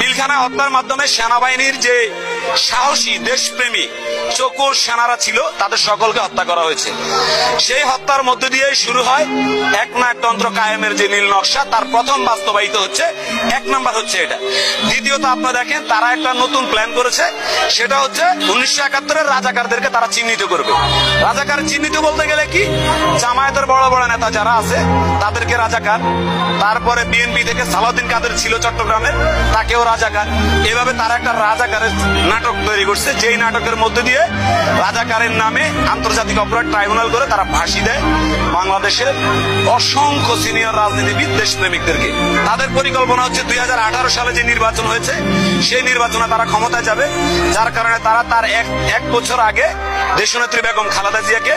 পিলখানা হত্যার মাধ্যমে সেনাবাহিনীর যে সাহসী দেশপ্রেমী চকুর সেনারা ছিল তাদের সকলকে হত্যা করা হয়েছে। সেই হত্যার মধ্য দিয়ে শুরু হয় একনায়কতন্ত্র কায়েমের যে নীল নকশা, তার প্রথম বাস্তবায়িত হচ্ছে। এক নাম্বার হচ্ছে এটা। দ্বিতীয়ত আপনারা দেখেন তারা একটা নতুন প্ল্যান করেছে, সেটা হচ্ছে 1971-এর রাজাকারদেরকে তারা চিহ্নিত করবে। রাজাকার চিহ্নিত বলতে গেলে কি, জামায়াতের বড় বড় নেতা যারা আছে তাদেরকে রাজাকার, তারপরে বিএনপি থেকে সালাউদ্দিন কাদের ছিল চট্টগ্রামের, তাকেও রাজাকার। এভাবে তারা একটা রাজাকারের নাটক তৈরি করছে, যেই নাটকের মধ্যে দিয়ে রাজাকারের নামে আন্তর্জাতিক অপরাধ ট্রাইব্যুনাল করে তারা ফাঁসি দেয় বাংলাদেশের অসংখ্য সিনিয়র রাজনীতিবিদ দেশপ্রেমিকদেরকে। তাদের পরিকল্পনা হচ্ছে 2018 সালে যে নির্বাচন হয়েছে সেই নির্বাচনে তারা ক্ষমতায় যাবে, যার কারণে তারা তার এক বছর আগে দেশনেত্রী বেগম খালেদা জিয়াকে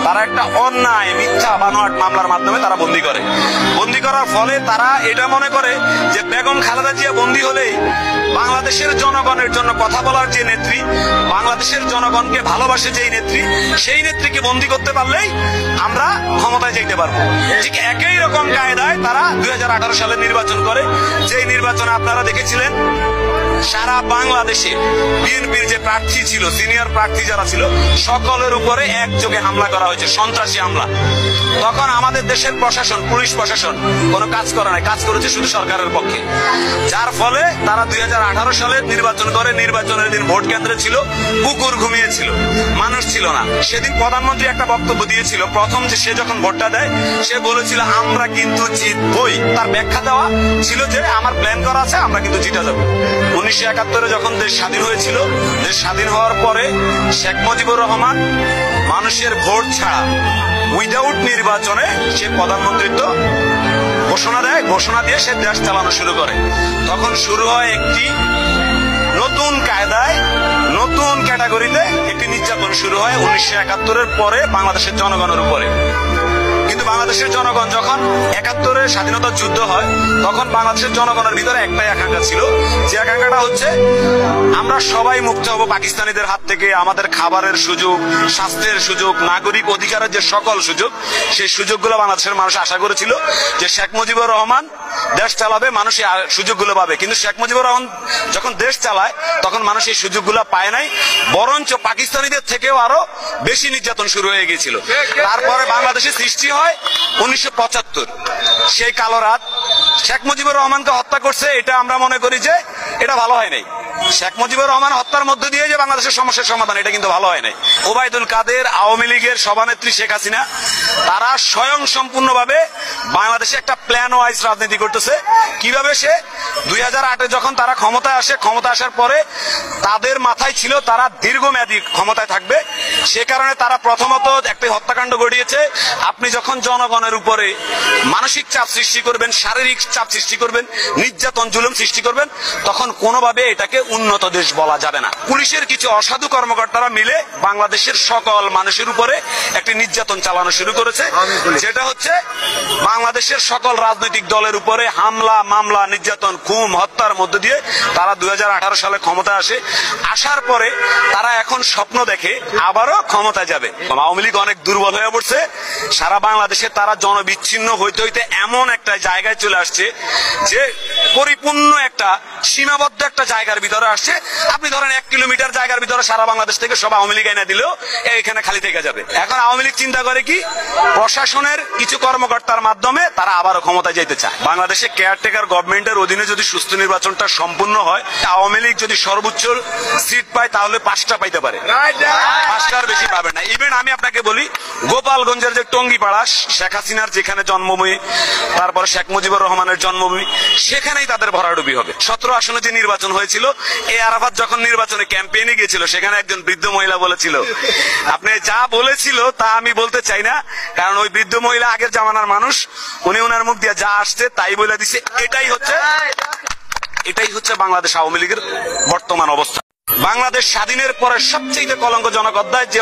তারা একটা অন্যায় মিথ্যা বানোয়াট মামলার মাধ্যমে তারা বন্দী করে। বন্দী করার ফলে তারা এটা মনে করে যে বেগম খালেদা জিয়া বন্দী হলেই বাংলাদেশের জনগণের জন্য কথা বলার যে নেত্রী, বাংলাদেশের জনগণকে ভালোবাসে যেই নেত্রী, সেই নেত্রীকে বন্দী করতে পারলেই আমরা ক্ষমতায় যেতে পারবো। ঠিক একই রকম কায়দায় তারা 2018 সালে নির্বাচন করে, যেই নির্বাচনে আপনারা দেখেছিলেন সারা বাংলাদেশে বিএনপির যে প্রার্থী ছিল, সিনিয়র প্রার্থী যারা ছিল, সকলের উপরে একযোগে হামলা করা হয়েছে, সন্ত্রাসী হামলা। তখন আমাদের দেশের প্রশাসন, পুলিশ প্রশাসন কোনো কাজ করে নাই, কাজ করেছে শুধু সরকারের পক্ষে। যার ফলে তারা 2018 সালে নির্বাচন করে। নির্বাচনের দিন ভোট কেন্দ্রে ছিল কুকুর ঘুমিয়েছিল, মানুষ ছিল না। সেদিন প্রধানমন্ত্রী একটা বক্তব্য দিয়েছিল, প্রথম যে সে যখন ভোটটা দেয় সে বলেছিল আমরা কিন্তু জিতবই। তার ব্যাখ্যা দেওয়া ছিল যে আমার প্ল্যান করা আছে, আমরা কিন্তু জিতে যাবো। 1971-এ যখন দেশ স্বাধীন হয়েছিল, দেশ স্বাধীন হওয়ার পরে শেখ মুজিবুর রহমান মানুষের ভোট ছাড়া উইদাউট নির্বাচনে সে প্রধানমন্ত্রিত্ব ঘোষণা দেয়। ঘোষণা দিয়ে সে দেশ চালানো শুরু করে। তখন শুরু হয় একটি নতুন কায়দায়, নতুন ক্যাটাগরিতে একটি নির্যাতন শুরু হয় 1971-এর পরে বাংলাদেশের জনগণের উপরে। কিন্তু বাংলাদেশের জনগণ যখন 71-এর স্বাধীনতার যুদ্ধ হয়, তখন বাংলাদেশের জনগণের ভিতরে একটাই আকাঙ্ক্ষা ছিল, যে আকাঙ্ক্ষাটা হচ্ছে আমরা সবাই মুক্ত হব পাকিস্তানিদের হাত থেকে। আমাদের খাবারের সুযোগ, স্বাস্থ্যের সুযোগ, নাগরিক অধিকারের যে সকল সুযোগ, সেই সুযোগগুলো বাংলাদেশের মানুষ আশা করেছিল যে শেখ মুজিবুর রহমান দেশ চালাবে, মানুষ এই সুযোগগুলো পাবে। কিন্তু শেখ মুজিবুর রহমান যখন দেশ চালায় তখন মানুষ এই সুযোগগুলো পায় নাই, বরঞ্চ পাকিস্তানিদের থেকেও আরো বেশি নির্যাতন শুরু হয়ে গিয়েছিল। তারপরে বাংলাদেশে সৃষ্টি হয় 1975, সেই কালো রাত। শেখ মুজিবুর রহমানকে হত্যা করছে, এটা আমরা মনে করি যে এটা ভালো হয় নাই। শেখ মুজিবুর রহমান হত্যার মধ্য দিয়ে যে বাংলাদেশের সমস্যার সমাধান, এটা কিন্তু ভালো হয় নাই। ওবায়দুল কাদের, আওয়ামী লীগের সভানেত্রী শেখ হাসিনা, তারা স্বয়ং সম্পূর্ণভাবে বাংলাদেশে একটা প্ল্যান ওয়াইজ রাজনীতি করতেছে। কিভাবে সে 2008-এ যখন তারা ক্ষমতায় আসে, ক্ষমতা আসার পরে তাদের মাথায় ছিল তারা দীর্ঘমেয়াদী ক্ষমতায় থাকবে। সে কারণে তারা প্রথমত একটি হত্যাকাণ্ড ঘটিয়েছে। আপনি যখন জনগণের উপরে মানসিক চাপ সৃষ্টি করবেন, শারীরিক চাপ সৃষ্টি করবেন, নির্যাতন জুলুম সৃষ্টি করবেন, তখন কোনোভাবে এটাকে উন্নত দেশ বলা যাবে না। পুলিশের কিছু অসাধু কর্মকর্তারা মিলে বাংলাদেশের সকল মানুষের উপরে একটি নির্যাতন চালানো শুরু করেছে, যেটা হচ্ছে বাংলাদেশের সকল রাজনৈতিক দলের উপরে হামলা, মামলা, নির্যাতন, খুন, হত্যার মধ্য দিয়ে তারা 2018 সালে ক্ষমতা আসে। আসার পরে তারা এখন স্বপ্ন দেখে আবারও ক্ষমতা যাবে। আওয়ামী লীগ অনেক দুর্বল হয়ে পড়ছে, সারা বাংলাদেশে তারা জনবিচ্ছিন্ন হইতে হইতে এমন একটা জায়গায় চলে আসছে যে পরিপূর্ণ একটা সীমাবদ্ধ একটা জায়গার ভিতরে আসছে। আপনি ধরেন 1 কিলোমিটার জায়গার ভিতরে সারা বাংলাদেশ থেকে সব আওয়ামী লীগ এনে দিলেও এখানে খালি থেকে যাবে। এখন আওয়ামী লীগ চিন্তা করে কি, প্রশাসনের কিছু কর্মকর্তার মাধ্যমে তারা আবারও ক্ষমতায় যেতে চায়। বাংলাদেশে কেয়ারটেকার গভর্নমেন্টের অধীনে যদি সুস্থ নির্বাচনটা সম্পূর্ণ হয়, আওয়ামী লীগ যদি সর্বোচ্চ সিট পায় তাহলে 5টা পাইতে পারে, 5টার বেশি পাবে না। ইভেন আমি আপনাকে বলি, গোপালগঞ্জের যে টঙ্গিপাড়া, শেখ হাসিনার যেখানে জন্মভূমি, তারপরে শেখ মুজিবুর রহমানের জন্মভূমি, সেখানেই তাদের ভরাডুবি হবে। 17 আসনে যে নির্বাচন হয়েছিল, এই আরাফাত যখন নির্বাচনে ক্যাম্পেইনে গিয়েছিল, সেখানে একজন বৃদ্ধ মহিলা বলেছিল, আপনি যা বলেছিল তা আমি বলতে চাই না, কারণ ওই বৃদ্ধ মহিলা আগের জামানার মানুষ, উনি ওনার মুখ দিয়ে যা আসছে তাই বলে দিছে। এটাই হচ্ছে বাংলাদেশ আওয়ামী লীগের বর্তমান অবস্থা। বাংলাদেশ স্বাধীনের পরে সবচেয়ে কলঙ্কজনক অধ্যায় যে